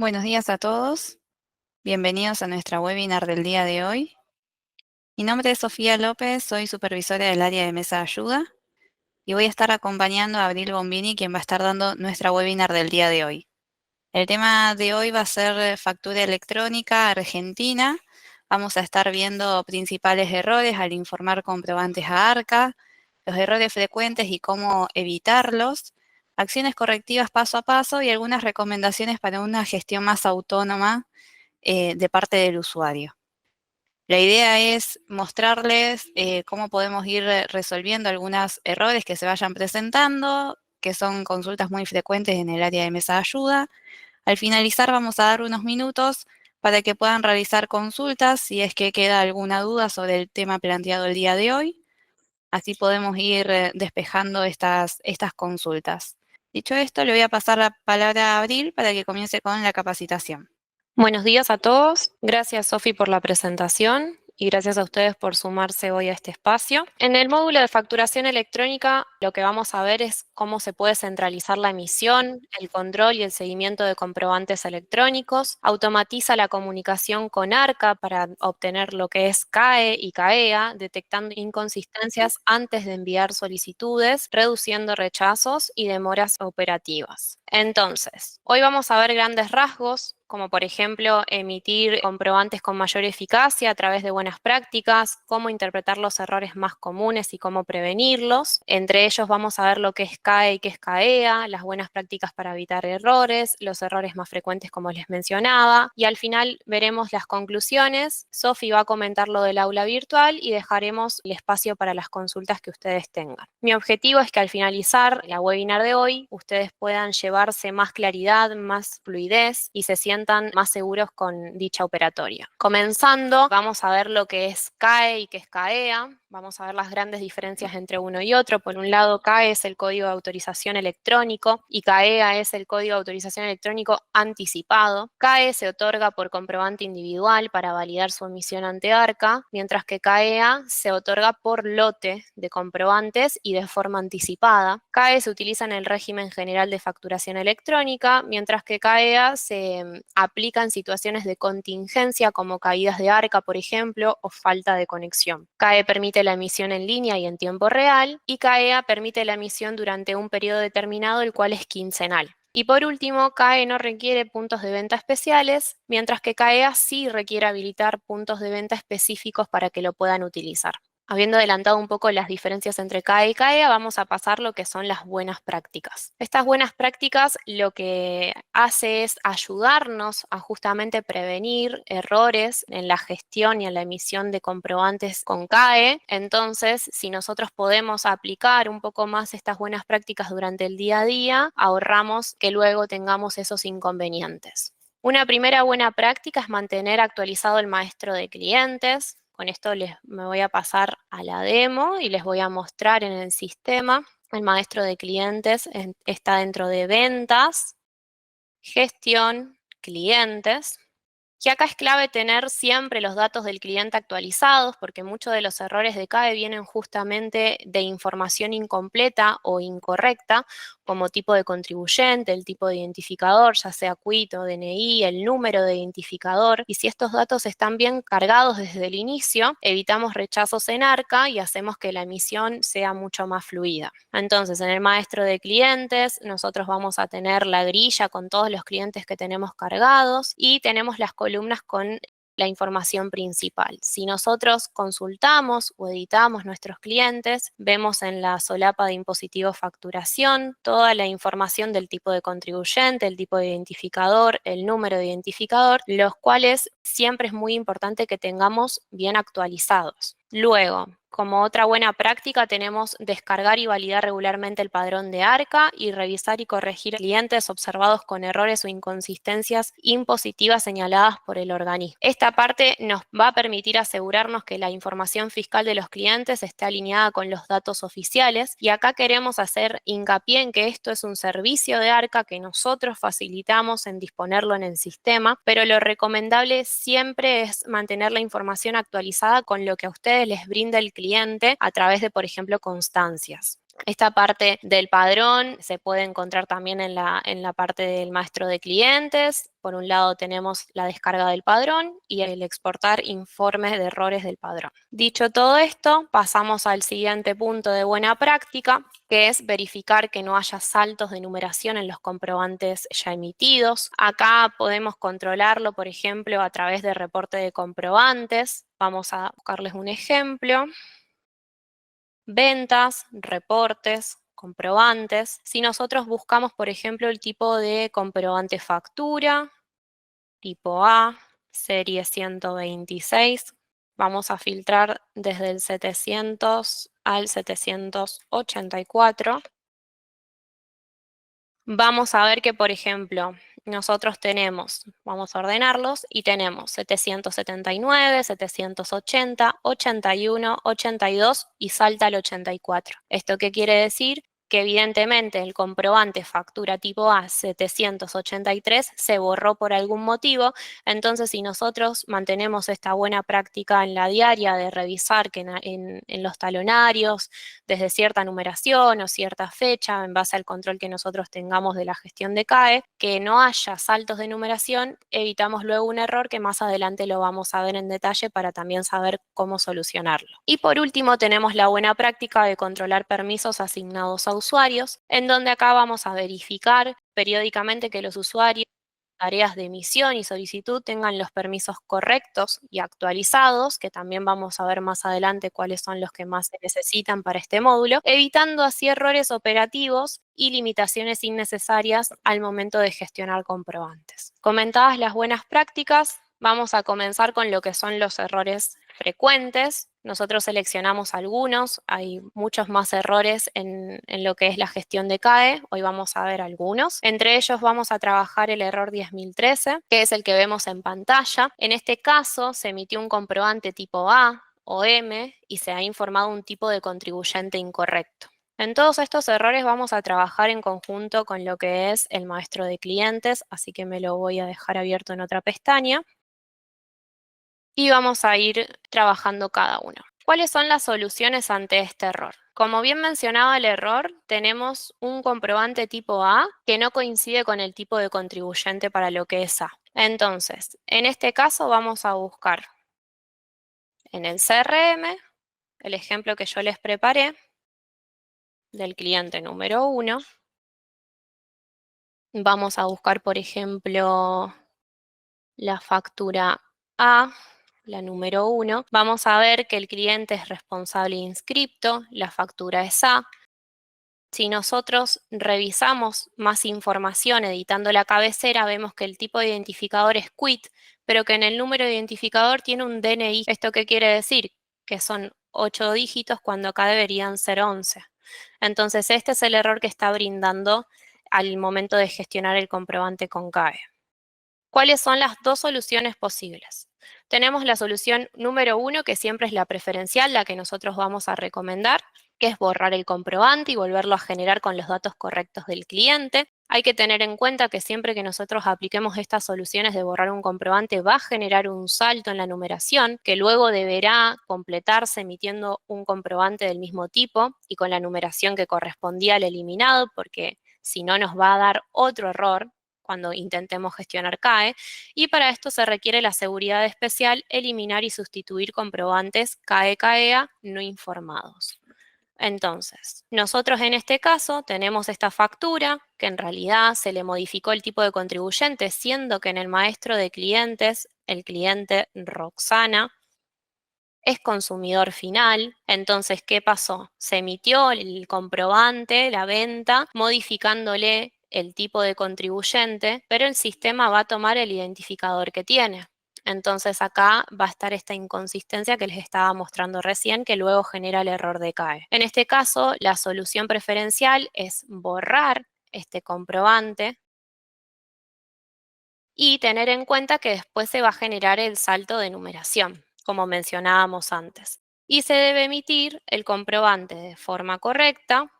Buenos días a todos. Bienvenidos a nuestra webinar del día de hoy. Mi nombre es Sofía López, soy supervisora del área de mesa de ayuda y voy a estar acompañando a Abril Bombini, quien va a estar dando nuestra webinar del día de hoy. El tema de hoy va a ser factura electrónica argentina. Vamos a estar viendo principales errores al informar comprobantes a ARCA, los errores frecuentes y cómo evitarlos, acciones correctivas paso a paso y algunas recomendaciones para una gestión más autónoma de parte del usuario. La idea es mostrarles cómo podemos ir resolviendo algunos errores que se vayan presentando, que son consultas muy frecuentes en el área de mesa de ayuda. Al finalizar vamos a dar unos minutos para que puedan realizar consultas si es que queda alguna duda sobre el tema planteado el día de hoy. Así podemos ir despejando estas consultas. Dicho esto, le voy a pasar la palabra a Abril para que comience con la capacitación. Buenos días a todos. Gracias, Sofi, por la presentación y gracias a ustedes por sumarse hoy a este espacio. En el módulo de facturación electrónica, lo que vamos a ver es cómo se puede centralizar la emisión, el control y el seguimiento de comprobantes electrónicos, automatiza la comunicación con ARCA para obtener lo que es CAE y CAEA, detectando inconsistencias antes de enviar solicitudes, reduciendo rechazos y demoras operativas. Entonces, hoy vamos a ver grandes rasgos, como por ejemplo emitir comprobantes con mayor eficacia a través de buenas prácticas, cómo interpretar los errores más comunes y cómo prevenirlos. Entre ellos vamos a ver lo que es CAE y qué es CAEA, las buenas prácticas para evitar errores, los errores más frecuentes como les mencionaba, y al final veremos las conclusiones. Sofi va a comentar lo del aula virtual y dejaremos el espacio para las consultas que ustedes tengan. Mi objetivo es que al finalizar la webinar de hoy, ustedes puedan llevarse más claridad, más fluidez y se sientan más seguros con dicha operatoria. Comenzando, vamos a ver lo que es CAE y qué es CAEA. Vamos a ver las grandes diferencias entre uno y otro. Por un lado, CAE es el código de autorización electrónico y CAEA es el código de autorización electrónico anticipado. CAE se otorga por comprobante individual para validar su emisión ante ARCA, mientras que CAEA se otorga por lote de comprobantes y de forma anticipada. CAE se utiliza en el régimen general de facturación electrónica, mientras que CAEA se aplica en situaciones de contingencia como caídas de ARCA, por ejemplo, o falta de conexión. CAE permite la emisión en línea y en tiempo real, y CAEA permite la emisión durante un periodo determinado, el cual es quincenal. Y por último, CAE no requiere puntos de venta especiales, mientras que CAEA sí requiere habilitar puntos de venta específicos para que lo puedan utilizar. Habiendo adelantado un poco las diferencias entre CAE y CAEA, vamos a pasar lo que son las buenas prácticas. Estas buenas prácticas lo que hace es ayudarnos a justamente prevenir errores en la gestión y en la emisión de comprobantes con CAE. Entonces, si nosotros podemos aplicar un poco más estas buenas prácticas durante el día a día, ahorramos que luego tengamos esos inconvenientes. Una primera buena práctica es mantener actualizado el maestro de clientes. Con esto me voy a pasar a la demo y les voy a mostrar en el sistema. El maestro de clientes está dentro de ventas, gestión, clientes. Y acá es clave tener siempre los datos del cliente actualizados, porque muchos de los errores de CAE vienen justamente de información incompleta o incorrecta, como tipo de contribuyente, el tipo de identificador, ya sea CUIT o DNI, el número de identificador. Y si estos datos están bien cargados desde el inicio, evitamos rechazos en ARCA y hacemos que la emisión sea mucho más fluida. Entonces, en el maestro de clientes, nosotros vamos a tener la grilla con todos los clientes que tenemos cargados y tenemos las columnas con la información principal. Si nosotros consultamos o editamos nuestros clientes, vemos en la solapa de impositivo facturación toda la información del tipo de contribuyente, el tipo de identificador, el número de identificador, los cuales siempre es muy importante que tengamos bien actualizados. Luego, como otra buena práctica, tenemos descargar y validar regularmente el padrón de ARCA y revisar y corregir clientes observados con errores o inconsistencias impositivas señaladas por el organismo. Esta parte nos va a permitir asegurarnos que la información fiscal de los clientes esté alineada con los datos oficiales, y acá queremos hacer hincapié en que esto es un servicio de ARCA que nosotros facilitamos en disponerlo en el sistema, pero lo recomendable siempre es mantener la información actualizada con lo que a ustedes les brinda el cliente a través de, por ejemplo, constancias. Esta parte del padrón se puede encontrar también en la parte del maestro de clientes. Por un lado tenemos la descarga del padrón y el exportar informes de errores del padrón. Dicho todo esto, pasamos al siguiente punto de buena práctica, que es verificar que no haya saltos de numeración en los comprobantes ya emitidos. Acá podemos controlarlo, por ejemplo, a través de reporte de comprobantes. Vamos a buscarles un ejemplo. Ventas, reportes, comprobantes. Si nosotros buscamos, por ejemplo, el tipo de comprobante factura, tipo A, serie 126, vamos a filtrar desde el 700 al 784. Vamos a ver que, por ejemplo, nosotros tenemos, vamos a ordenarlos, y tenemos 779, 780, 81, 82 y salta al 84. ¿Esto qué quiere decir? Que evidentemente el comprobante factura tipo A 783 se borró por algún motivo. Entonces, si nosotros mantenemos esta buena práctica en la diaria de revisar que en los talonarios, desde cierta numeración o cierta fecha, en base al control que nosotros tengamos de la gestión de CAE, que no haya saltos de numeración, evitamos luego un error que más adelante lo vamos a ver en detalle para también saber cómo solucionarlo. Y por último tenemos la buena práctica de controlar permisos asignados a usuarios, en donde acá vamos a verificar periódicamente que los usuarios tareas de emisión y solicitud tengan los permisos correctos y actualizados, que también vamos a ver más adelante cuáles son los que más se necesitan para este módulo, evitando así errores operativos y limitaciones innecesarias al momento de gestionar comprobantes. Comentadas las buenas prácticas, vamos a comenzar con lo que son los errores frecuentes. Nosotros seleccionamos algunos, hay muchos más errores en lo que es la gestión de CAE, hoy vamos a ver algunos. Entre ellos vamos a trabajar el error 10.013, que es el que vemos en pantalla. En este caso se emitió un comprobante tipo A o M y se ha informado un tipo de contribuyente incorrecto. En todos estos errores vamos a trabajar en conjunto con lo que es el maestro de clientes, así que me lo voy a dejar abierto en otra pestaña. Y vamos a ir trabajando cada uno. ¿Cuáles son las soluciones ante este error? Como bien mencionaba el error, tenemos un comprobante tipo A que no coincide con el tipo de contribuyente para lo que es A. Entonces, en este caso vamos a buscar en el CRM el ejemplo que yo les preparé del cliente número 1. Vamos a buscar, por ejemplo, la factura A, la número 1, vamos a ver que el cliente es responsable inscripto, la factura es A. Si nosotros revisamos más información editando la cabecera, vemos que el tipo de identificador es QUIT, pero que en el número de identificador tiene un DNI. ¿Esto qué quiere decir? Que son 8 dígitos cuando acá deberían ser 11. Entonces, este es el error que está brindando al momento de gestionar el comprobante con CAE. ¿Cuáles son las dos soluciones posibles? Tenemos la solución número 1, que siempre es la preferencial, la que nosotros vamos a recomendar, que es borrar el comprobante y volverlo a generar con los datos correctos del cliente. Hay que tener en cuenta que siempre que nosotros apliquemos estas soluciones de borrar un comprobante va a generar un salto en la numeración que luego deberá completarse emitiendo un comprobante del mismo tipo y con la numeración que correspondía al eliminado, porque si no nos va a dar otro error cuando intentemos gestionar CAE, y para esto se requiere la seguridad especial eliminar y sustituir comprobantes CAE-CAEA no informados. Entonces, nosotros en este caso tenemos esta factura que en realidad se le modificó el tipo de contribuyente, siendo que en el maestro de clientes, el cliente Roxana es consumidor final. Entonces, ¿qué pasó? Se emitió el comprobante, la venta, modificándole el tipo de contribuyente, pero el sistema va a tomar el identificador que tiene. Entonces acá va a estar esta inconsistencia que les estaba mostrando recién, que luego genera el error de CAE. En este caso, la solución preferencial es borrar este comprobante y tener en cuenta que después se va a generar el salto de numeración, como mencionábamos antes. Y se debe emitir el comprobante de forma correcta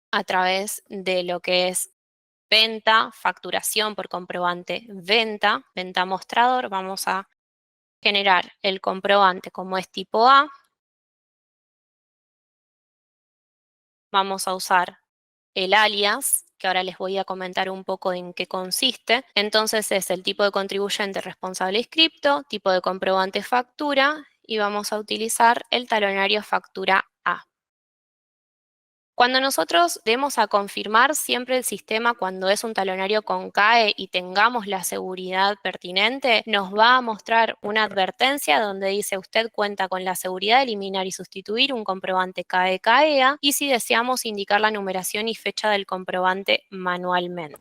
a través de lo que es venta, facturación por comprobante venta, venta mostrador. Vamos a generar el comprobante como es tipo A. vamos a usar el alias, que ahora les voy a comentar un poco en qué consiste. Entonces es el tipo de contribuyente responsable inscripto, tipo de comprobante factura, y vamos a utilizar el talonario factura A. Cuando nosotros demos a confirmar siempre el sistema cuando es un talonario con CAE y tengamos la seguridad pertinente, nos va a mostrar una advertencia donde dice usted cuenta con la seguridad de eliminar y sustituir un comprobante CAE-CAEA y si deseamos indicar la numeración y fecha del comprobante manualmente.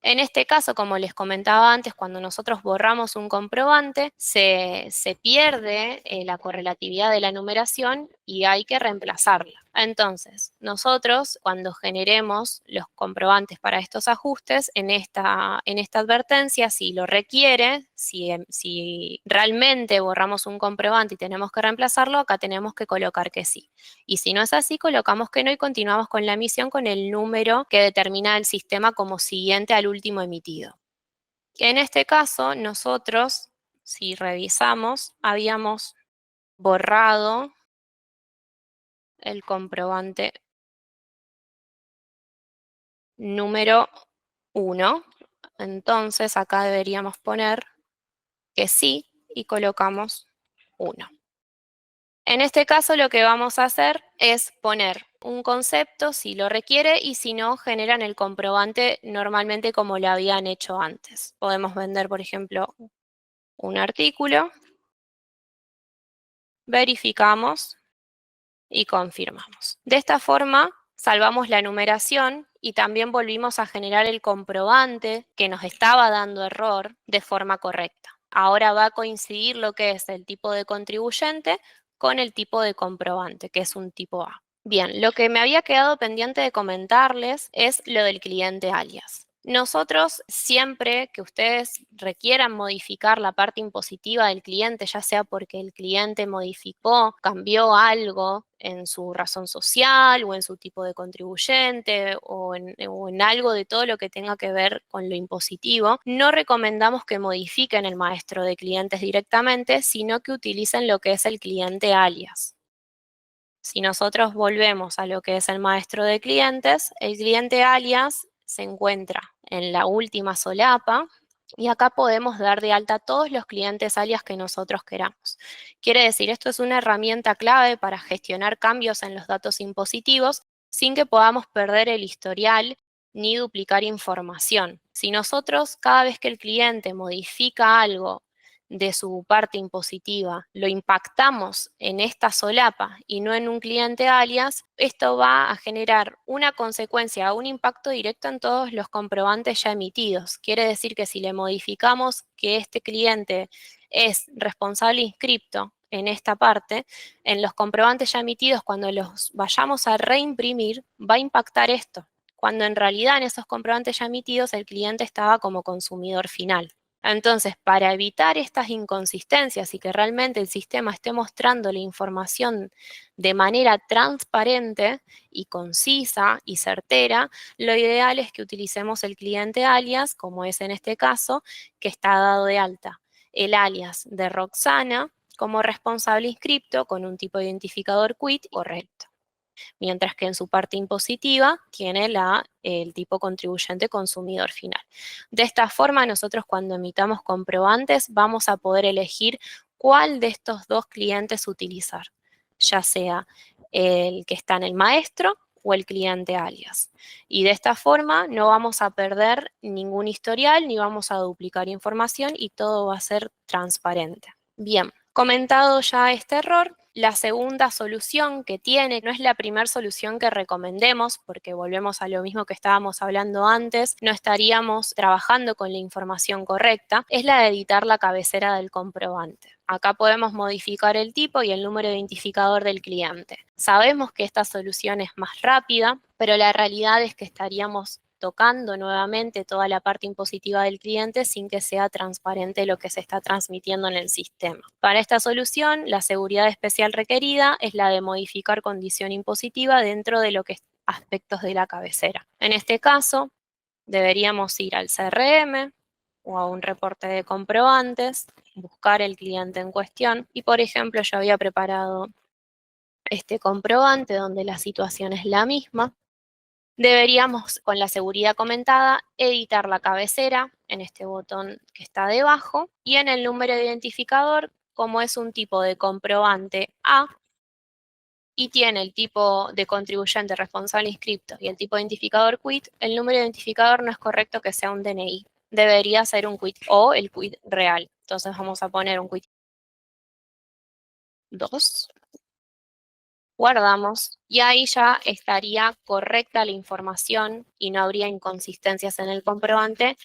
En este caso, como les comentaba antes, cuando nosotros borramos un comprobante, se pierde la correlatividad de la numeración y hay que reemplazarla. Entonces, nosotros, cuando generemos los comprobantes para estos ajustes, en esta advertencia, si lo requiere, si realmente borramos un comprobante y tenemos que reemplazarlo, acá tenemos que colocar que sí. Y si no es así, colocamos que no y continuamos con la emisión con el número que determina el sistema como siguiente al último emitido. En este caso, nosotros, si revisamos, habíamos borrado el comprobante número 1. Entonces, acá deberíamos poner que sí y colocamos 1. En este caso lo que vamos a hacer es poner un concepto si lo requiere y si no, generan el comprobante normalmente como lo habían hecho antes. Podemos vender, por ejemplo, un artículo, verificamos y confirmamos. De esta forma, salvamos la numeración y también volvimos a generar el comprobante que nos estaba dando error de forma correcta. Ahora va a coincidir lo que es el tipo de contribuyente con el tipo de comprobante, que es un tipo A. Bien, lo que me había quedado pendiente de comentarles es lo del cliente alias. Nosotros, siempre que ustedes requieran modificar la parte impositiva del cliente, ya sea porque el cliente modificó, cambió algo en su razón social o en su tipo de contribuyente o en algo de todo lo que tenga que ver con lo impositivo, no recomendamos que modifiquen el maestro de clientes directamente, sino que utilicen lo que es el cliente alias. Si nosotros volvemos a lo que es el maestro de clientes, el cliente alias se encuentra en la última solapa y acá podemos dar de alta todos los clientes alias que nosotros queramos. Quiere decir, esto es una herramienta clave para gestionar cambios en los datos impositivos sin que podamos perder el historial ni duplicar información. Si nosotros, cada vez que el cliente modifica algo de su parte impositiva lo impactamos en esta solapa y no en un cliente alias, esto va a generar una consecuencia, un impacto directo en todos los comprobantes ya emitidos. Quiere decir que si le modificamos que este cliente es responsable inscripto en esta parte, en los comprobantes ya emitidos, cuando los vayamos a reimprimir, va a impactar esto, cuando en realidad en esos comprobantes ya emitidos el cliente estaba como consumidor final. Entonces, para evitar estas inconsistencias y que realmente el sistema esté mostrando la información de manera transparente y concisa y certera, lo ideal es que utilicemos el cliente alias, como es en este caso, que está dado de alta. El alias de Roxana como responsable inscripto con un tipo de identificador quit correcto, mientras que en su parte impositiva tiene el tipo contribuyente consumidor final. De esta forma, nosotros cuando emitamos comprobantes vamos a poder elegir cuál de estos dos clientes utilizar, ya sea el que está en el maestro o el cliente alias. Y de esta forma no vamos a perder ningún historial ni vamos a duplicar información y todo va a ser transparente. Bien, comentado ya este error, la segunda solución que tiene, no es la primera solución que recomendemos, porque volvemos a lo mismo que estábamos hablando antes, no estaríamos trabajando con la información correcta, es la de editar la cabecera del comprobante. Acá podemos modificar el tipo y el número de identificador del cliente. Sabemos que esta solución es más rápida, pero la realidad es que estaríamos tocando nuevamente toda la parte impositiva del cliente sin que sea transparente lo que se está transmitiendo en el sistema. Para esta solución, la seguridad especial requerida es la de modificar condición impositiva dentro de lo que es aspectos de la cabecera. En este caso, deberíamos ir al CRM o a un reporte de comprobantes, buscar el cliente en cuestión y, por ejemplo, yo había preparado este comprobante donde la situación es la misma, deberíamos, con la seguridad comentada, editar la cabecera en este botón que está debajo y en el número de identificador, como es un tipo de comprobante A y tiene el tipo de contribuyente responsable inscripto y el tipo de identificador quit, el número de identificador no es correcto que sea un DNI. Debería ser un quit o el quit real. Entonces vamos a poner un quit 2. Guardamos y ahí ya estaría correcta la información y no habría inconsistencias en el comprobante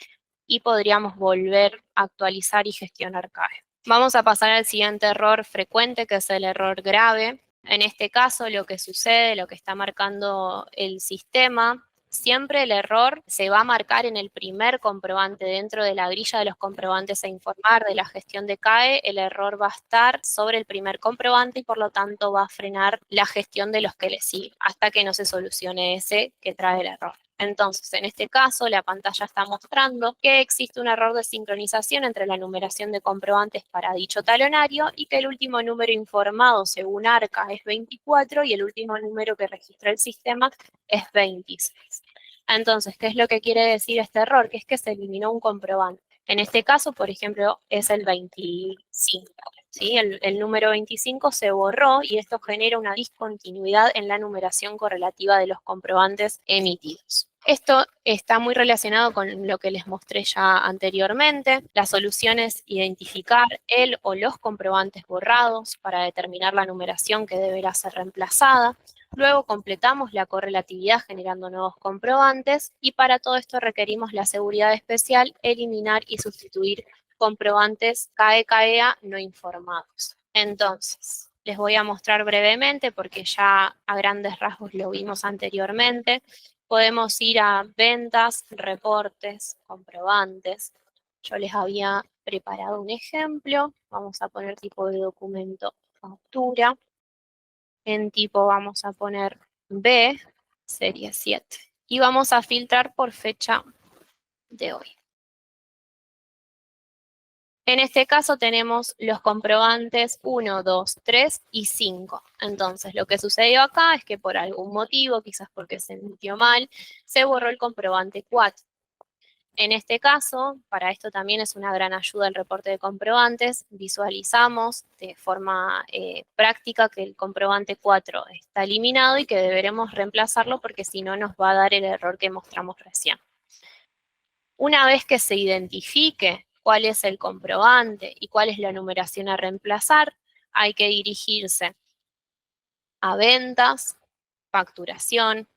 y podríamos volver a actualizar y gestionar CAE. Vamos a pasar al siguiente error frecuente, que es el error grave. En este caso, lo que sucede, lo que está marcando el sistema, siempre el error se va a marcar en el primer comprobante. Dentro de la grilla de los comprobantes a informar de la gestión de CAE, el error va a estar sobre el primer comprobante y por lo tanto va a frenar la gestión de los que le siguen hasta que no se solucione ese que trae el error. Entonces, en este caso, la pantalla está mostrando que existe un error de sincronización entre la numeración de comprobantes para dicho talonario y que el último número informado según ARCA es 24 y el último número que registra el sistema es 26. Entonces, ¿qué es lo que quiere decir este error? Que es que se eliminó un comprobante. En este caso, por ejemplo, es el 25. ¿Sí? El número 25 se borró y esto genera una discontinuidad en la numeración correlativa de los comprobantes emitidos. Esto está muy relacionado con lo que les mostré ya anteriormente. La solución es identificar el o los comprobantes borrados para determinar la numeración que deberá ser reemplazada. Luego completamos la correlatividad generando nuevos comprobantes y para todo esto requerimos la seguridad especial, eliminar y sustituir comprobantes CAE-CAEA no informados. Entonces, les voy a mostrar brevemente porque ya a grandes rasgos lo vimos anteriormente. Podemos ir a ventas, reportes, comprobantes. Yo les había preparado un ejemplo. Vamos a poner tipo de documento factura. En tipo vamos a poner B, serie 7. Y vamos a filtrar por fecha de hoy. En este caso tenemos los comprobantes 1, 2, 3 y 5. Entonces, lo que sucedió acá es que por algún motivo, quizás porque se emitió mal, se borró el comprobante 4. En este caso, para esto también es una gran ayuda el reporte de comprobantes. Visualizamos de forma práctica que el comprobante 4 está eliminado y que deberemos reemplazarlo porque si no nos va a dar el error que mostramos recién. Una vez que se identifique cuál es el comprobante y cuál es la numeración a reemplazar, hay que dirigirse a ventas, facturación,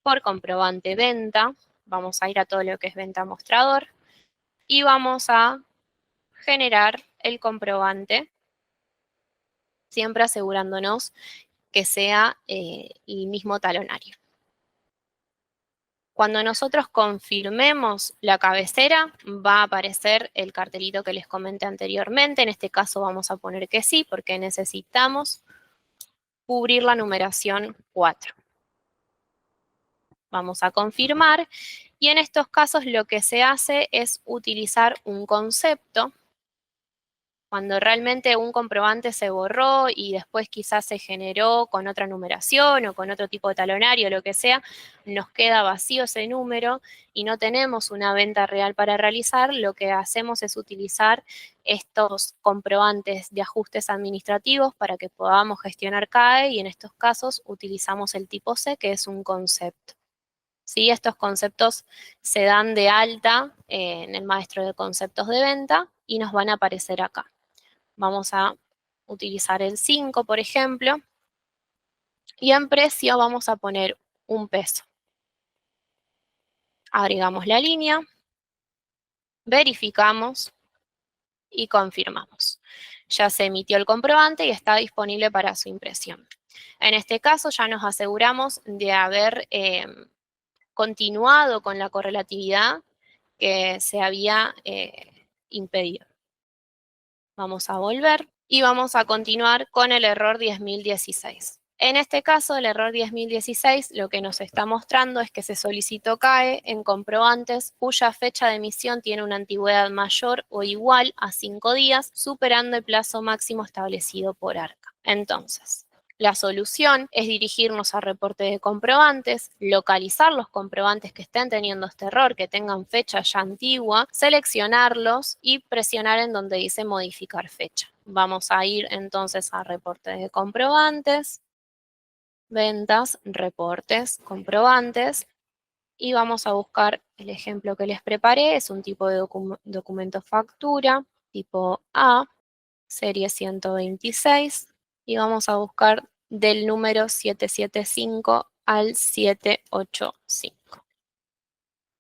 por comprobante venta. Vamos a ir a todo lo que es venta mostrador y vamos a generar el comprobante, siempre asegurándonos que sea el mismo talonario. Cuando nosotros confirmemos la cabecera, va a aparecer el cartelito que les comenté anteriormente. En este caso vamos a poner que sí, porque necesitamos cubrir la numeración 4. Vamos a confirmar y en estos casos lo que se hace es utilizar un concepto. Cuando realmente un comprobante se borró y después quizás se generó con otra numeración o con otro tipo de talonario, lo que sea, nos queda vacío ese número y no tenemos una venta real para realizar, lo que hacemos es utilizar estos comprobantes de ajustes administrativos para que podamos gestionar CAE y en estos casos utilizamos el tipo C, que es un concepto. ¿Sí? Estos conceptos se dan de alta en el maestro de conceptos de venta y nos van a aparecer acá. Vamos a utilizar el 5, por ejemplo, y en precio vamos a poner 1 peso. Agregamos la línea, verificamos y confirmamos. Ya se emitió el comprobante y está disponible para su impresión. En este caso ya nos aseguramos de haber continuado con la correlatividad que se había impedido. Vamos a volver y vamos a continuar con el error 10.016. En este caso, el error 10.016 lo que nos está mostrando es que se solicitó CAE en comprobantes cuya fecha de emisión tiene una antigüedad mayor o igual a 5 días, superando el plazo máximo establecido por ARCA. Entonces, La solución es dirigirnos a reporte de comprobantes, localizar los comprobantes que estén teniendo este error, que tengan fecha ya antigua, seleccionarlos y presionar en donde dice modificar fecha. Vamos a ir entonces a reporte de comprobantes, ventas, reportes, comprobantes, y vamos a buscar el ejemplo que les preparé. Es un tipo de documento factura, tipo A, serie 126, y vamos a buscar del número 775 al 785.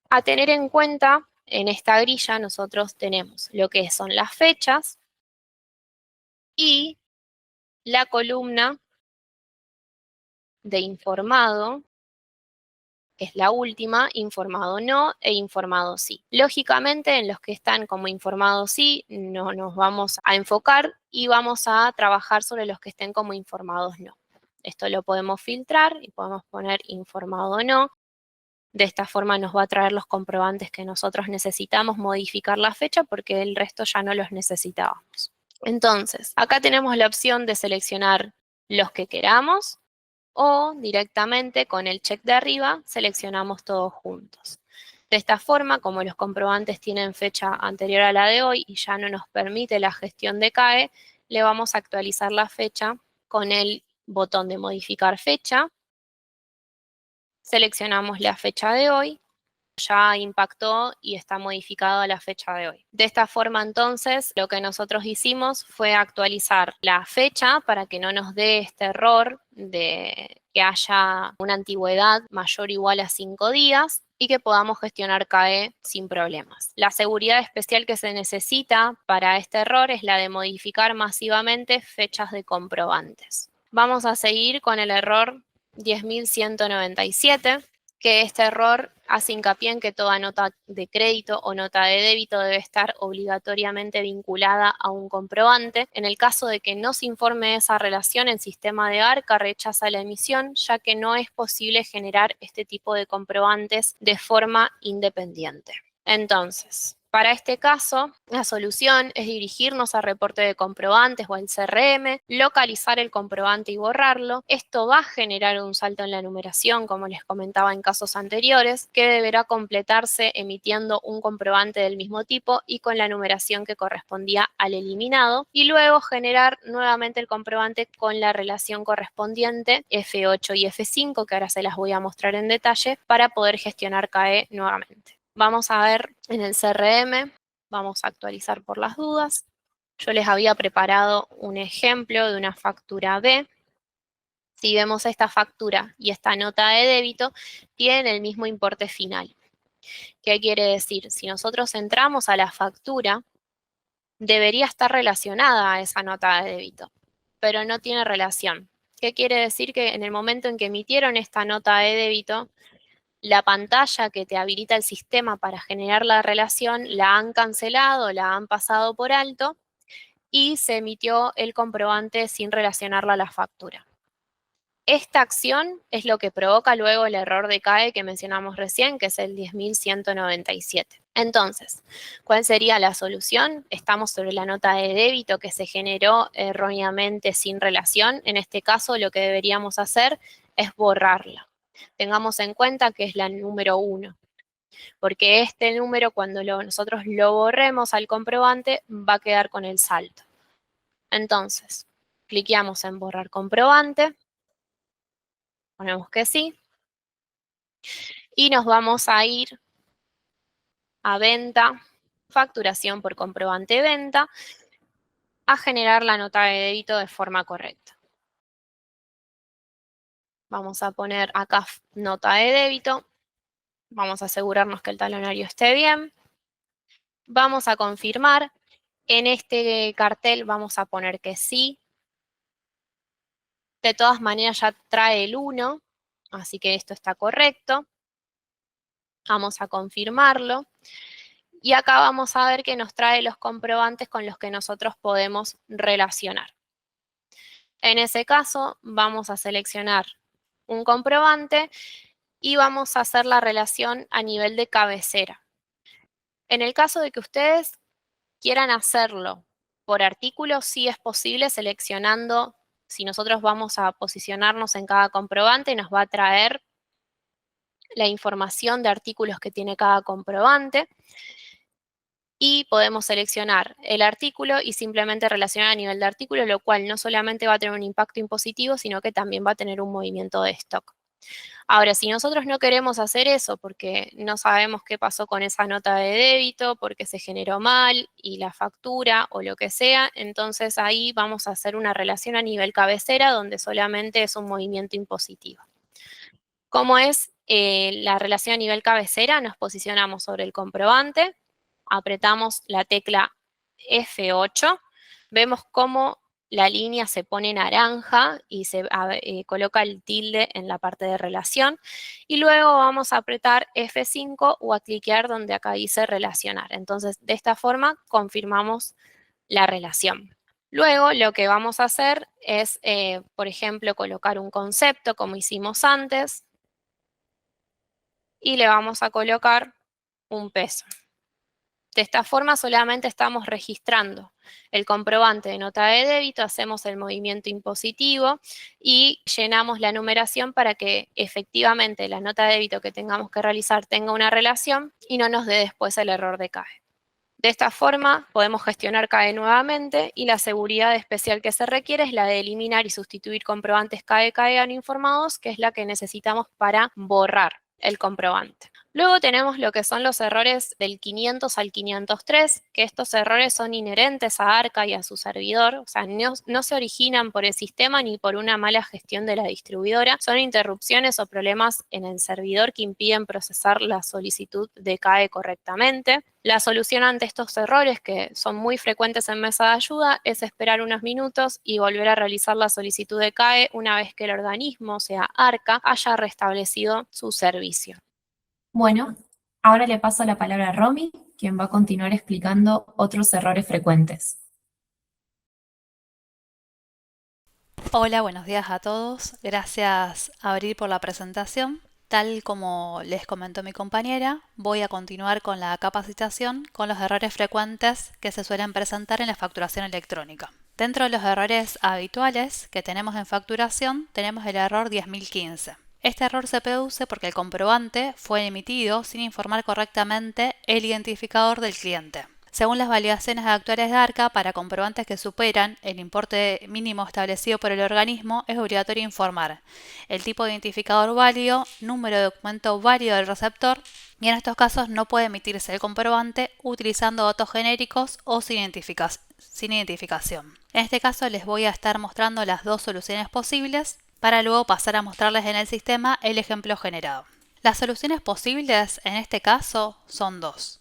A tener en cuenta, en esta grilla nosotros tenemos lo que son las fechas y la columna de informado, que es la última, informado no e informado sí. Lógicamente, en los que están como informado sí, no nos vamos a enfocar y vamos a trabajar sobre los que estén como informados no. Esto lo podemos filtrar y podemos poner informado no. De esta forma nos va a traer los comprobantes que nosotros necesitamos modificar la fecha porque el resto ya no los necesitábamos. Entonces, acá tenemos la opción de seleccionar los que queramos, o directamente con el check de arriba seleccionamos todos juntos. De esta forma, como los comprobantes tienen fecha anterior a la de hoy y ya no nos permite la gestión de CAE, le vamos a actualizar la fecha con el botón de modificar fecha. Seleccionamos la fecha de hoy, ya impactó y está modificado a la fecha de hoy. De esta forma, entonces, lo que nosotros hicimos fue actualizar la fecha para que no nos dé este error de que haya una antigüedad mayor o igual a 5 días y que podamos gestionar CAE sin problemas. La seguridad especial que se necesita para este error es la de modificar masivamente fechas de comprobantes. Vamos a seguir con el error 10.197, que este error hace hincapié en que toda nota de crédito o nota de débito debe estar obligatoriamente vinculada a un comprobante. En el caso de que no se informe de esa relación, el sistema de ARCA rechaza la emisión, ya que no es posible generar este tipo de comprobantes de forma independiente. Entonces, para este caso, la solución es dirigirnos a reporte de comprobantes o al CRM, localizar el comprobante y borrarlo. Esto va a generar un salto en la numeración, como les comentaba en casos anteriores, que deberá completarse emitiendo un comprobante del mismo tipo y con la numeración que correspondía al eliminado, y luego generar nuevamente el comprobante con la relación correspondiente F8 y F5, que ahora se las voy a mostrar en detalle, para poder gestionar CAE nuevamente. Vamos a ver en el CRM, vamos a actualizar por las dudas. Yo les había preparado un ejemplo de una factura B. Si vemos esta factura y esta nota de débito, tienen el mismo importe final. ¿Qué quiere decir? Si nosotros entramos a la factura, debería estar relacionada a esa nota de débito, pero no tiene relación. ¿Qué quiere decir? Que en el momento en que emitieron esta nota de débito, la pantalla que te habilita el sistema para generar la relación la han cancelado, la han pasado por alto y se emitió el comprobante sin relacionarla a la factura. Esta acción es lo que provoca luego el error de CAE que mencionamos recién, que es el 10.197. Entonces, ¿cuál sería la solución? Estamos sobre la nota de débito que se generó erróneamente sin relación. En este caso, lo que deberíamos hacer es borrarla. Tengamos en cuenta que es la número 1, porque este número, cuando nosotros lo borremos al comprobante, va a quedar con el salto. Entonces, cliqueamos en borrar comprobante, ponemos que sí, y nos vamos a ir a venta, facturación por comprobante de venta, a generar la nota de débito de forma correcta. Vamos a poner acá nota de débito. Vamos a asegurarnos que el talonario esté bien. Vamos a confirmar. En este cartel vamos a poner que sí. De todas maneras ya trae el 1, así que esto está correcto. Vamos a confirmarlo. Y acá vamos a ver que nos trae los comprobantes con los que nosotros podemos relacionar. En ese caso, vamos a seleccionar un comprobante y vamos a hacer la relación a nivel de cabecera. En el caso de que ustedes quieran hacerlo por artículo, sí es posible seleccionando Si nosotros vamos a posicionarnos en cada comprobante, nos va a traer la información de artículos que tiene cada comprobante y podemos seleccionar el artículo y simplemente relacionar a nivel de artículo, lo cual no solamente va a tener un impacto impositivo, sino que también va a tener un movimiento de stock. Ahora, si nosotros no queremos hacer eso porque no sabemos qué pasó con esa nota de débito, porque se generó mal y la factura o lo que sea, entonces ahí vamos a hacer una relación a nivel cabecera donde solamente es un movimiento impositivo. ¿Cómo es la relación a nivel cabecera? Nos posicionamos sobre el comprobante, apretamos la tecla F8, vemos cómo la línea se pone naranja y se coloca el tilde en la parte de relación y luego vamos a apretar F5 o a cliquear donde acá dice relacionar. Entonces, de esta forma confirmamos la relación. Luego lo que vamos a hacer es, por ejemplo, colocar un concepto como hicimos antes y le vamos a colocar un peso. De esta forma solamente estamos registrando el comprobante de nota de débito, hacemos el movimiento impositivo y llenamos la numeración para que efectivamente la nota de débito que tengamos que realizar tenga una relación y no nos dé después el error de CAE. De esta forma podemos gestionar CAE nuevamente y la seguridad especial que se requiere es la de eliminar y sustituir comprobantes CAE no informados, que es la que necesitamos para borrar el comprobante. Luego tenemos lo que son los errores del 500 al 503, que estos errores son inherentes a Arca y a su servidor, o sea, no se originan por el sistema ni por una mala gestión de la distribuidora, son interrupciones o problemas en el servidor que impiden procesar la solicitud de CAE correctamente. La solución ante estos errores, que son muy frecuentes en mesa de ayuda, es esperar unos minutos y volver a realizar la solicitud de CAE una vez que el organismo, o sea, Arca, haya restablecido su servicio. Bueno, ahora le paso la palabra a Romy, quien va a continuar explicando otros errores frecuentes. Hola, buenos días a todos. Gracias, Abril, por la presentación. Tal como les comentó mi compañera, voy a continuar con la capacitación con los errores frecuentes que se suelen presentar en la facturación electrónica. Dentro de los errores habituales que tenemos en facturación, tenemos el error 10.015. Este error se produce porque el comprobante fue emitido sin informar correctamente el identificador del cliente. Según las validaciones actuales de Arca, para comprobantes que superan el importe mínimo establecido por el organismo, es obligatorio informar el tipo de identificador válido, número de documento válido del receptor, y en estos casos no puede emitirse el comprobante utilizando datos genéricos o sin identificación. En este caso les voy a estar mostrando las dos soluciones posibles para luego pasar a mostrarles en el sistema el ejemplo generado. Las soluciones posibles en este caso son dos.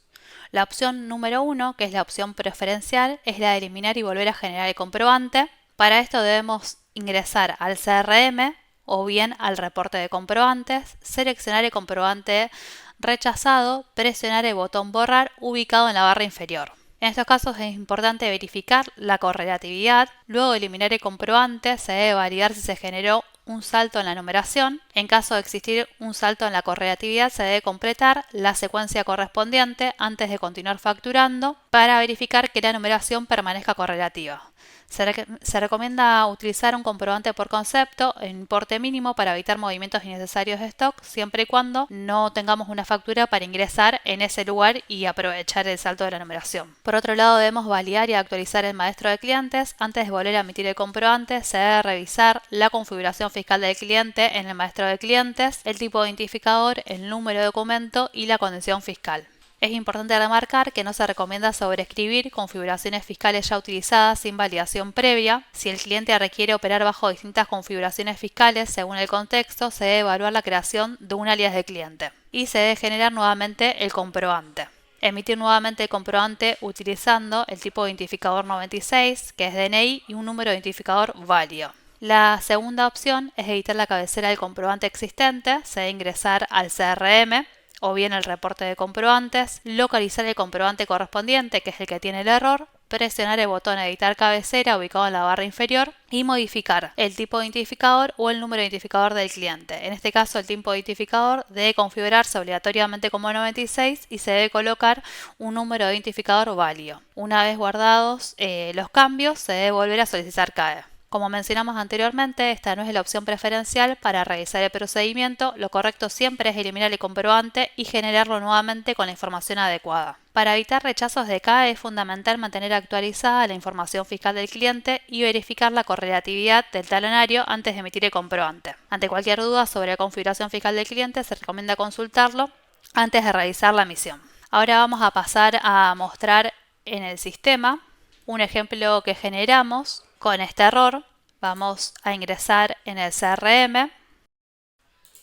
La opción número 1, que es la opción preferencial, es la de eliminar y volver a generar el comprobante. Para esto debemos ingresar al CRM o bien al reporte de comprobantes, seleccionar el comprobante rechazado, presionar el botón borrar ubicado en la barra inferior. En estos casos es importante verificar la correlatividad. Luego de eliminar el comprobante, se debe validar si se generó un salto en la numeración. En caso de existir un salto en la correlatividad, se debe completar la secuencia correspondiente antes de continuar facturando para verificar que la numeración permanezca correlativa. Se recomienda utilizar un comprobante por concepto en importe mínimo para evitar movimientos innecesarios de stock, siempre y cuando no tengamos una factura para ingresar en ese lugar y aprovechar el salto de la numeración. Por otro lado, debemos validar y actualizar el maestro de clientes. Antes de volver a emitir el comprobante, se debe revisar la configuración fiscal del cliente en el maestro de clientes, el tipo de identificador, el número de documento y la condición fiscal. Es importante remarcar que no se recomienda sobreescribir configuraciones fiscales ya utilizadas sin validación previa. Si el cliente requiere operar bajo distintas configuraciones fiscales según el contexto, se debe evaluar la creación de un alias de cliente y se debe generar nuevamente el comprobante. Emitir nuevamente el comprobante utilizando el tipo de identificador 96, que es DNI, y un número de identificador válido. La segunda opción es editar la cabecera del comprobante existente. Se debe ingresar al CRM o bien el reporte de comprobantes, localizar el comprobante correspondiente, que es el que tiene el error, presionar el botón editar cabecera ubicado en la barra inferior y modificar el tipo de identificador o el número de identificador del cliente. En este caso, el tipo de identificador debe configurarse obligatoriamente como 96 y se debe colocar un número de identificador válido. Una vez guardados los cambios, se debe volver a solicitar CAE. Como mencionamos anteriormente, esta no es la opción preferencial para realizar el procedimiento. Lo correcto siempre es eliminar el comprobante y generarlo nuevamente con la información adecuada. Para evitar rechazos de CAE es fundamental mantener actualizada la información fiscal del cliente y verificar la correlatividad del talonario antes de emitir el comprobante. Ante cualquier duda sobre la configuración fiscal del cliente, se recomienda consultarlo antes de realizar la emisión. Ahora vamos a pasar a mostrar en el sistema un ejemplo que generamos con este error. Vamos a ingresar en el CRM.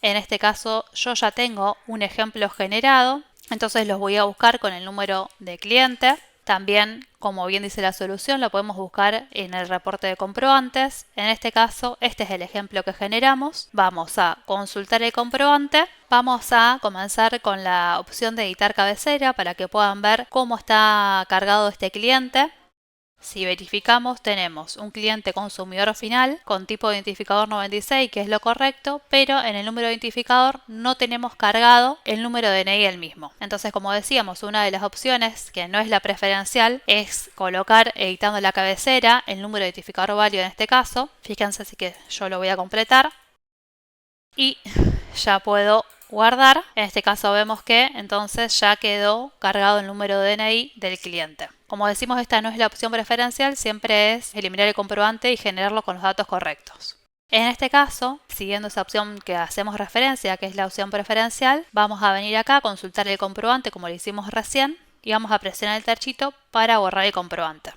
En este caso yo ya tengo un ejemplo generado, entonces los voy a buscar con el número de cliente. También, como bien dice la solución, lo podemos buscar en el reporte de comprobantes. En este caso, este es el ejemplo que generamos. Vamos a consultar el comprobante. Vamos a comenzar con la opción de editar cabecera para que puedan ver cómo está cargado este cliente. Si verificamos, tenemos un cliente consumidor final con tipo de identificador 96, que es lo correcto, pero en el número de identificador no tenemos cargado el número de DNI del mismo. Entonces, como decíamos, una de las opciones, que no es la preferencial, es colocar, editando la cabecera, el número de identificador válido en este caso. Fíjense, así que yo lo voy a completar y ya puedo guardar. En este caso vemos que entonces ya quedó cargado el número de DNI del cliente. Como decimos, esta no es la opción preferencial, siempre es eliminar el comprobante y generarlo con los datos correctos. En este caso, siguiendo esa opción que hacemos referencia, que es la opción preferencial, vamos a venir acá a consultar el comprobante como lo hicimos recién y vamos a presionar el tachito para borrar el comprobante.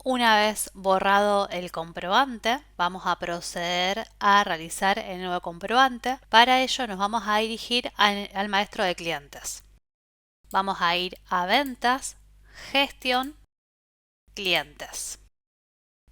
Una vez borrado el comprobante, vamos a proceder a realizar el nuevo comprobante. Para ello nos vamos a dirigir al maestro de clientes. Vamos a ir a Ventas, Gestión, Clientes.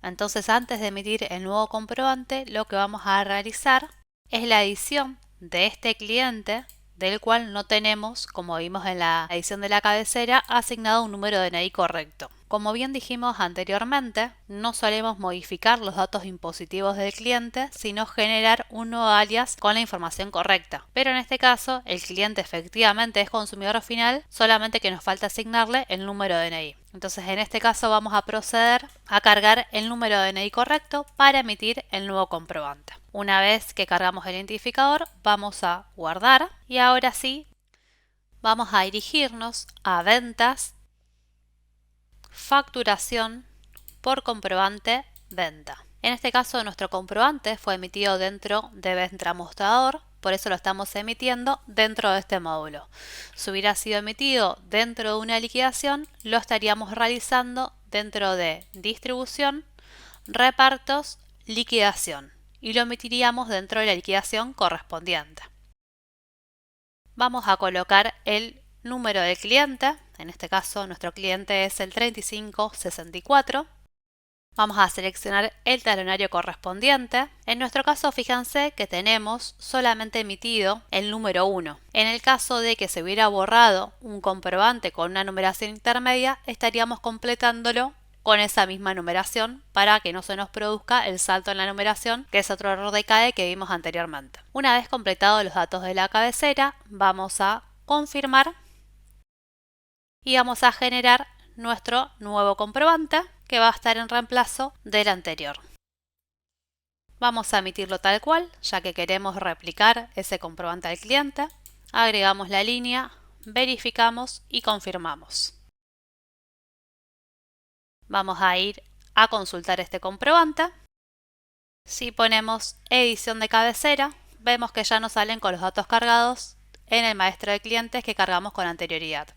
Entonces, antes de emitir el nuevo comprobante, lo que vamos a realizar es la edición de este cliente, del cual no tenemos, como vimos en la edición de la cabecera, asignado un número de DNI correcto. Como bien dijimos anteriormente, no solemos modificar los datos impositivos del cliente, sino generar un nuevo alias con la información correcta. Pero en este caso, el cliente efectivamente es consumidor final, solamente que nos falta asignarle el número de DNI. Entonces, en este caso vamos a proceder a cargar el número de DNI correcto para emitir el nuevo comprobante. Una vez que cargamos el identificador, vamos a guardar y ahora sí, vamos a dirigirnos a Ventas, Facturación por comprobante venta. En este caso, nuestro comprobante fue emitido dentro de Venta Mostrador, por eso lo estamos emitiendo dentro de este módulo. Si hubiera sido emitido dentro de una liquidación, lo estaríamos realizando dentro de Distribución, Repartos, Liquidación y lo emitiríamos dentro de la liquidación correspondiente. Vamos a colocar el número del cliente. En este caso, nuestro cliente es el 3564. Vamos a seleccionar el talonario correspondiente. En nuestro caso, fíjense que tenemos solamente emitido el número 1. En el caso de que se hubiera borrado un comprobante con una numeración intermedia, estaríamos completándolo con esa misma numeración para que no se nos produzca el salto en la numeración, que es otro error de CAE que vimos anteriormente. Una vez completados los datos de la cabecera, vamos a confirmar y vamos a generar nuestro nuevo comprobante que va a estar en reemplazo del anterior. Vamos a emitirlo tal cual, ya que queremos replicar ese comprobante al cliente. Agregamos la línea, verificamos y confirmamos. Vamos a ir a consultar este comprobante. Si ponemos edición de cabecera, vemos que ya nos salen con los datos cargados en el maestro de clientes que cargamos con anterioridad.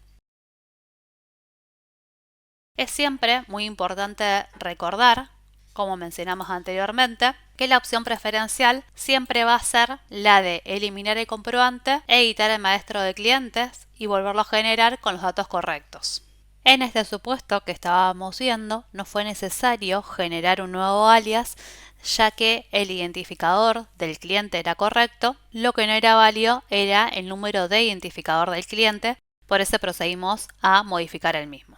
Es siempre muy importante recordar, como mencionamos anteriormente, que la opción preferencial siempre va a ser la de eliminar el comprobante, editar el maestro de clientes y volverlo a generar con los datos correctos. En este supuesto que estábamos viendo, no fue necesario generar un nuevo alias, ya que el identificador del cliente era correcto. Lo que no era válido era el número de identificador del cliente, por eso procedimos a modificar el mismo.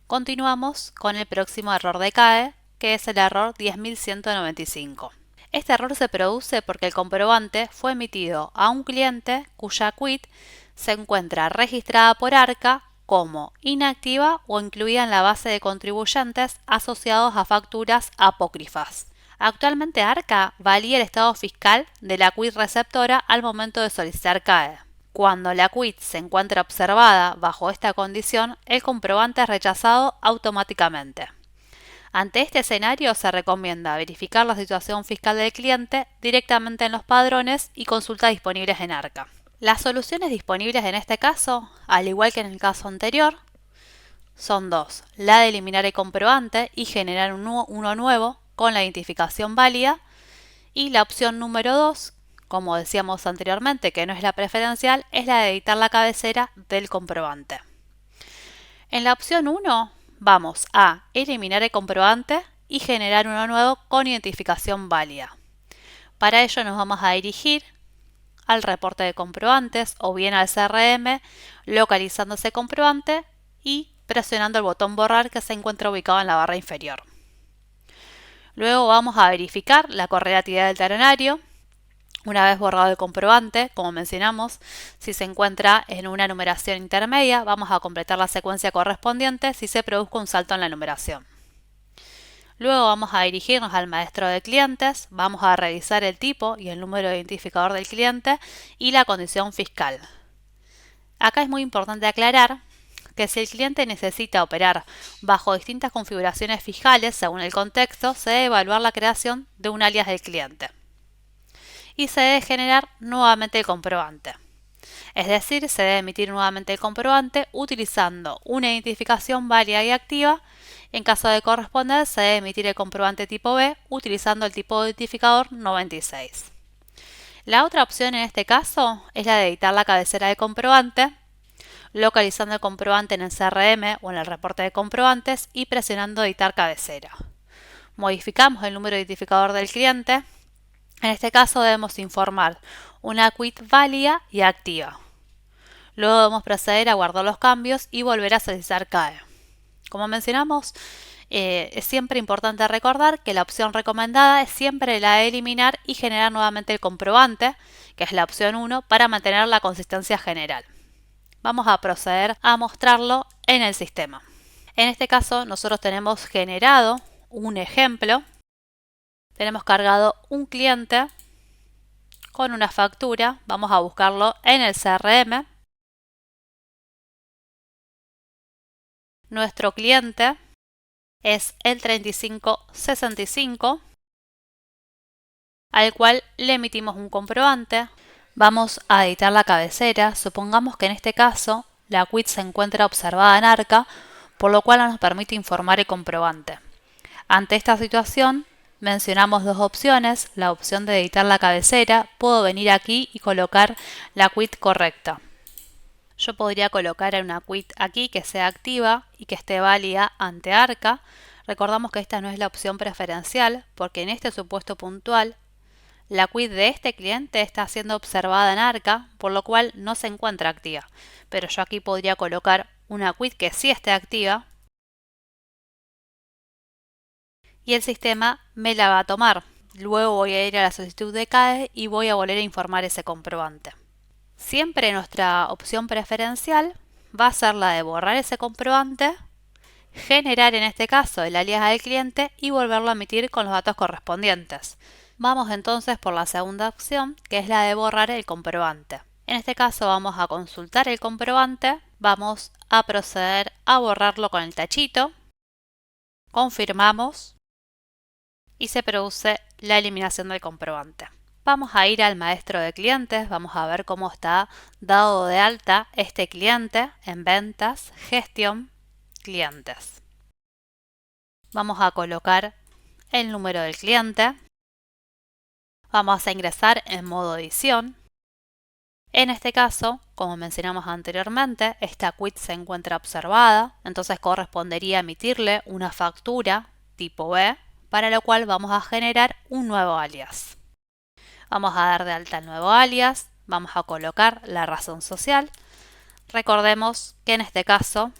Continuamos con el próximo error de CAE, que es el error 10.195. Este error se produce porque el comprobante fue emitido a un cliente cuya quit se encuentra registrada por ARCA como inactiva o incluida en la base de contribuyentes asociados a facturas apócrifas. Actualmente ARCA valida el estado fiscal de la quit receptora al momento de solicitar CAE. Cuando la quit se encuentra observada bajo esta condición, el comprobante es rechazado automáticamente. Ante este escenario se recomienda verificar la situación fiscal del cliente directamente en los padrones y consultas disponibles en ARCA. Las soluciones disponibles en este caso, al igual que en el caso anterior, son dos: la de eliminar el comprobante y generar uno nuevo con la identificación válida, y la opción número 2, como decíamos anteriormente, que no es la preferencial, es la de editar la cabecera del comprobante. En la opción 1 vamos a eliminar el comprobante y generar uno nuevo con identificación válida. Para ello nos vamos a dirigir al reporte de comprobantes o bien al CRM, localizando ese comprobante y presionando el botón borrar que se encuentra ubicado en la barra inferior. Luego vamos a verificar la correlatividad del talonario. Una vez borrado el comprobante, como mencionamos, si se encuentra en una numeración intermedia, vamos a completar la secuencia correspondiente si se produzca un salto en la numeración. Luego vamos a dirigirnos al maestro de clientes, vamos a revisar el tipo y el número de identificador del cliente y la condición fiscal. Acá es muy importante aclarar que si el cliente necesita operar bajo distintas configuraciones fiscales según el contexto, se debe evaluar la creación de un alias del cliente y se debe generar nuevamente el comprobante. Es decir, se debe emitir nuevamente el comprobante utilizando una identificación válida y activa. En caso de corresponder, se debe emitir el comprobante tipo B utilizando el tipo de identificador 96. La otra opción en este caso es la de editar la cabecera del comprobante, localizando el comprobante en el CRM o en el reporte de comprobantes y presionando editar cabecera. Modificamos el número de identificador del cliente. En este caso debemos informar una quit válida y activa. Luego debemos proceder a guardar los cambios y volver a solicitar CAE. Como mencionamos, es siempre importante recordar que la opción recomendada es siempre la de eliminar y generar nuevamente el comprobante, que es la opción 1, para mantener la consistencia general. Vamos a proceder a mostrarlo en el sistema. En este caso nosotros tenemos generado un ejemplo. Tenemos cargado un cliente con una factura. Vamos a buscarlo en el CRM. Nuestro cliente es el 3565, al cual le emitimos un comprobante. Vamos a editar la cabecera. Supongamos que en este caso la quit se encuentra observada en ARCA, por lo cual no nos permite informar el comprobante. Ante esta situación, mencionamos dos opciones. La opción de editar la cabecera, puedo venir aquí y colocar la quit correcta. Yo podría colocar una quit aquí que sea activa y que esté válida ante ARCA. Recordamos que esta no es la opción preferencial porque en este supuesto puntual la quit de este cliente está siendo observada en ARCA, por lo cual no se encuentra activa. Pero yo aquí podría colocar una quit que sí esté activa y el sistema me la va a tomar. Luego voy a ir a la solicitud de CAE y voy a volver a informar ese comprobante. Siempre nuestra opción preferencial va a ser la de borrar ese comprobante, generar en este caso el alias del cliente y volverlo a emitir con los datos correspondientes. Vamos entonces por la segunda opción, que es la de borrar el comprobante. En este caso vamos a consultar el comprobante, vamos a proceder a borrarlo con el tachito, confirmamos y se produce la eliminación del comprobante. Vamos a ir al maestro de clientes, vamos a ver cómo está dado de alta este cliente en ventas, gestión, clientes. Vamos a colocar el número del cliente. Vamos a ingresar en modo edición. En este caso, como mencionamos anteriormente, esta quit se encuentra observada, entonces correspondería emitirle una factura tipo B, para lo cual vamos a generar un nuevo alias. Vamos a dar de alta el nuevo alias, vamos a colocar la razón social. Recordemos que en este caso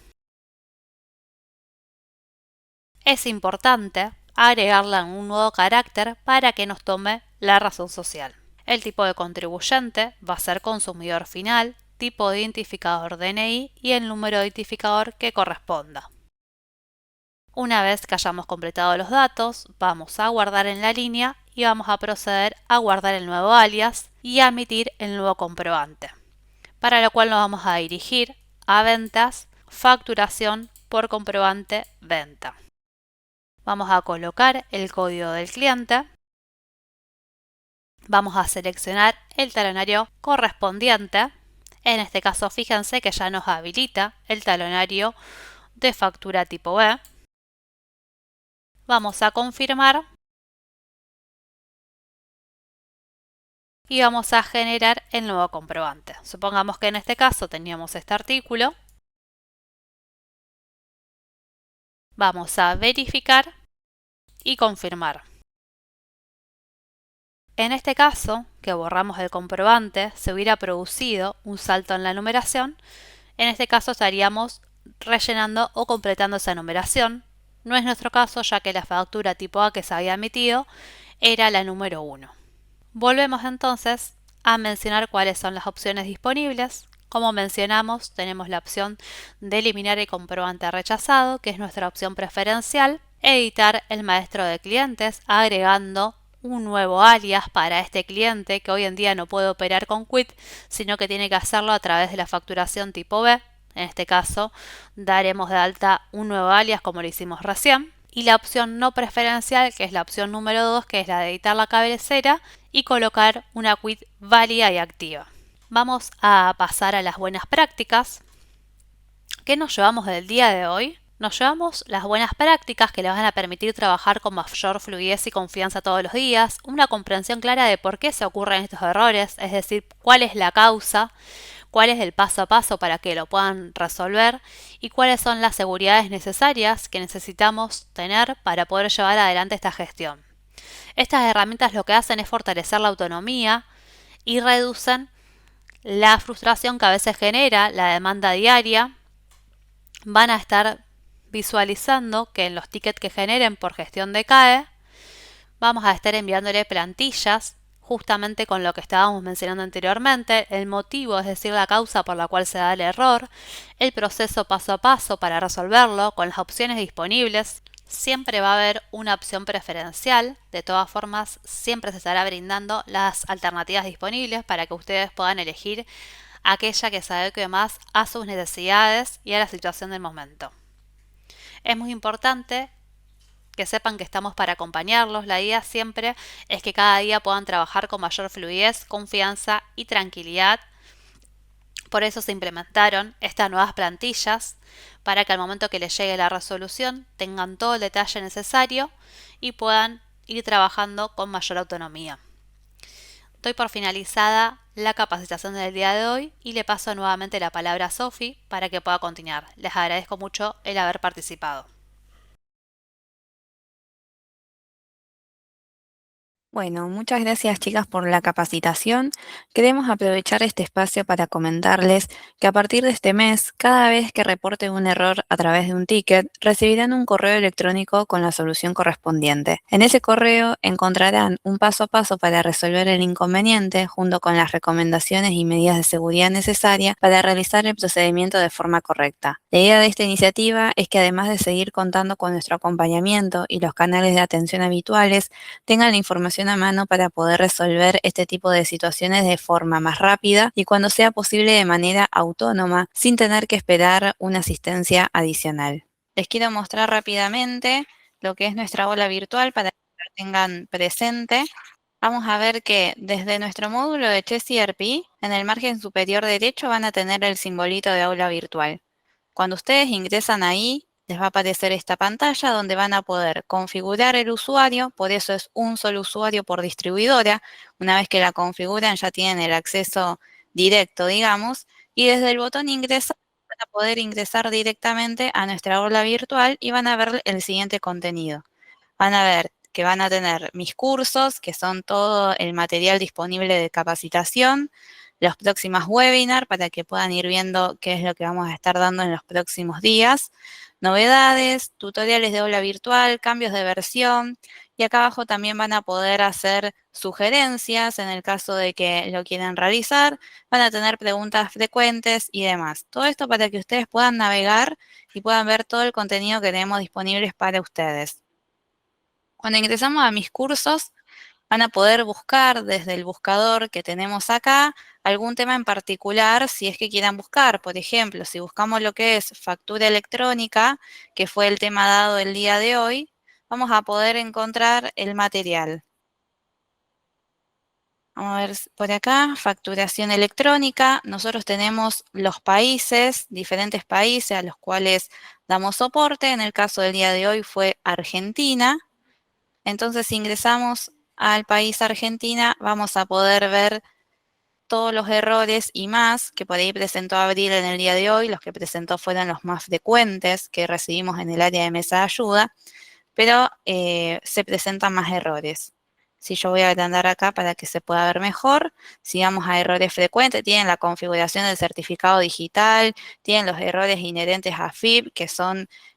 es importante agregarle un nuevo carácter para que nos tome la razón social. El tipo de contribuyente va a ser consumidor final tipo de identificador DNI y el número de identificador que corresponda. Una vez que hayamos completado los datos, vamos a guardar en la línea y vamos a proceder a guardar el nuevo alias y a emitir el nuevo comprobante, para lo cual nos vamos a dirigir a ventas, facturación por comprobante venta. Vamos a colocar el código del cliente. Vamos a seleccionar el talonario correspondiente. En este caso, fíjense que ya nos habilita el talonario de factura tipo B. Vamos a confirmar y vamos a generar el nuevo comprobante. Supongamos que en este caso teníamos este artículo. Vamos a verificar y confirmar. En este caso, que borramos el comprobante, se hubiera producido un salto en la numeración. En este caso estaríamos rellenando o completando esa numeración. No es nuestro caso, ya que la factura tipo A que se había emitido era la número 1. Volvemos entonces a mencionar cuáles son las opciones disponibles. Como mencionamos, tenemos la opción de eliminar el comprobante rechazado, que es nuestra opción preferencial, editar el maestro de clientes, agregando un nuevo alias para este cliente que hoy en día no puede operar con Quit, sino que tiene que hacerlo a través de la facturación tipo B. En este caso, daremos de alta un nuevo alias como lo hicimos recién. Y la opción no preferencial, que es la opción número 2, que es la de editar la cabecera y colocar una quit válida y activa. Vamos a pasar a las buenas prácticas. ¿Qué nos llevamos del día de hoy? Nos llevamos las buenas prácticas que le van a permitir trabajar con mayor fluidez y confianza todos los días, una comprensión clara de por qué se ocurren estos errores, es decir, cuál es la causa, cuál es el paso a paso para que lo puedan resolver y cuáles son las seguridades necesarias que necesitamos tener para poder llevar adelante esta gestión. Estas herramientas lo que hacen es fortalecer la autonomía y reducen la frustración que a veces genera la demanda diaria. Van a estar visualizando que en los tickets que generen por gestión de CAE vamos a estar enviándole plantillas justamente con lo que estábamos mencionando anteriormente, el motivo, es decir, la causa por la cual se da el error, el proceso paso a paso para resolverlo con las opciones disponibles. Siempre va a haber una opción preferencial, de todas formas siempre se estará brindando las alternativas disponibles para que ustedes puedan elegir aquella que se adecue más a sus necesidades y a la situación del momento. Es muy importante que sepan que estamos para acompañarlos. La idea siempre es que cada día puedan trabajar con mayor fluidez, confianza y tranquilidad. Por eso se implementaron estas nuevas plantillas para que al momento que les llegue la resolución tengan todo el detalle necesario y puedan ir trabajando con mayor autonomía. Doy por finalizada la capacitación del día de hoy y le paso nuevamente la palabra a Sofi para que pueda continuar. Les agradezco mucho el haber participado. Bueno, muchas gracias chicas por la capacitación. Queremos aprovechar este espacio para comentarles que a partir de este mes, cada vez que reporten un error a través de un ticket, recibirán un correo electrónico con la solución correspondiente. En ese correo encontrarán un paso a paso para resolver el inconveniente, junto con las recomendaciones y medidas de seguridad necesarias para realizar el procedimiento de forma correcta. La idea de esta iniciativa es que además de seguir contando con nuestro acompañamiento y los canales de atención habituales, tengan la información a mano para poder resolver este tipo de situaciones de forma más rápida y cuando sea posible de manera autónoma, sin tener que esperar una asistencia adicional. Les quiero mostrar rápidamente lo que es nuestra aula virtual para que la tengan presente. Vamos a ver que desde nuestro módulo de Chess ERP, en el margen superior derecho van a tener el simbolito de aula virtual. Cuando ustedes ingresan ahí, les va a aparecer esta pantalla donde van a poder configurar el usuario, por eso es un solo usuario por distribuidora. Una vez que la configuran ya tienen el acceso directo, digamos, y desde el botón ingresar van a poder ingresar directamente a nuestra aula virtual y van a ver el siguiente contenido. Van a ver que van a tener mis cursos, que son todo el material disponible de capacitación, los próximos webinars para que puedan ir viendo qué es lo que vamos a estar dando en los próximos días, novedades, tutoriales de aula virtual, cambios de versión Y acá abajo también van a poder hacer sugerencias en el caso de que lo quieran realizar, van a tener preguntas frecuentes y demás. Todo esto para que ustedes puedan navegar y puedan ver todo el contenido que tenemos disponibles para ustedes. Cuando ingresamos a mis cursos, van a poder buscar desde el buscador que tenemos acá algún tema en particular si es que quieran buscar. Por ejemplo, si buscamos lo que es factura electrónica, que fue el tema dado el día de hoy, vamos a poder encontrar el material. Vamos a ver por acá, facturación electrónica. Nosotros tenemos los países, diferentes países a los cuales damos soporte. En el caso del día de hoy fue Argentina. Entonces, si ingresamos al país Argentina, vamos a poder ver todos los errores y más que por ahí presentó Abril en el día de hoy. Los que presentó fueron los más frecuentes que recibimos en el área de mesa de ayuda, pero se presentan más errores. Si yo voy a agrandar acá para que se pueda ver mejor, si vamos a errores frecuentes, tienen la configuración del certificado digital, tienen los errores inherentes a FIP, que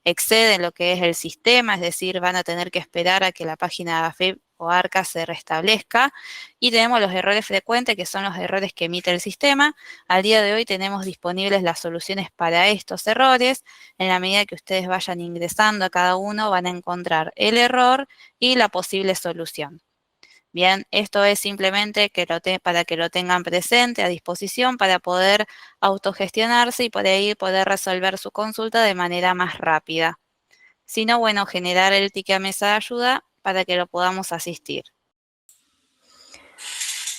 exceden lo que es el sistema, es decir, van a tener que esperar a que la página de AFIP o ARCA se restablezca, y tenemos los errores frecuentes, que son los errores que emite el sistema. Al día de hoy tenemos disponibles las soluciones para estos errores. En la medida que ustedes vayan ingresando a cada uno, van a encontrar el error y la posible solución. Bien, esto es simplemente para que lo tengan presente, a disposición, para poder autogestionarse y por ahí poder resolver su consulta de manera más rápida. Si no, bueno, generar el ticket a mesa de ayuda para que lo podamos asistir.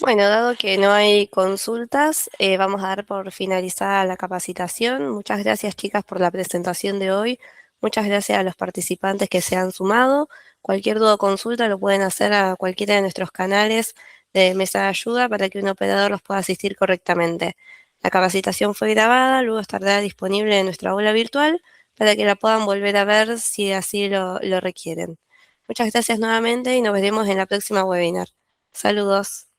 Bueno, dado que no hay consultas, vamos a dar por finalizada la capacitación. Muchas gracias, chicas, por la presentación de hoy. Muchas gracias a los participantes que se han sumado. Cualquier duda o consulta lo pueden hacer a cualquiera de nuestros canales de mesa de ayuda para que un operador los pueda asistir correctamente. La capacitación fue grabada, luego estará disponible en nuestra aula virtual para que la puedan volver a ver si así lo requieren. Muchas gracias nuevamente y nos veremos en la próxima webinar. Saludos.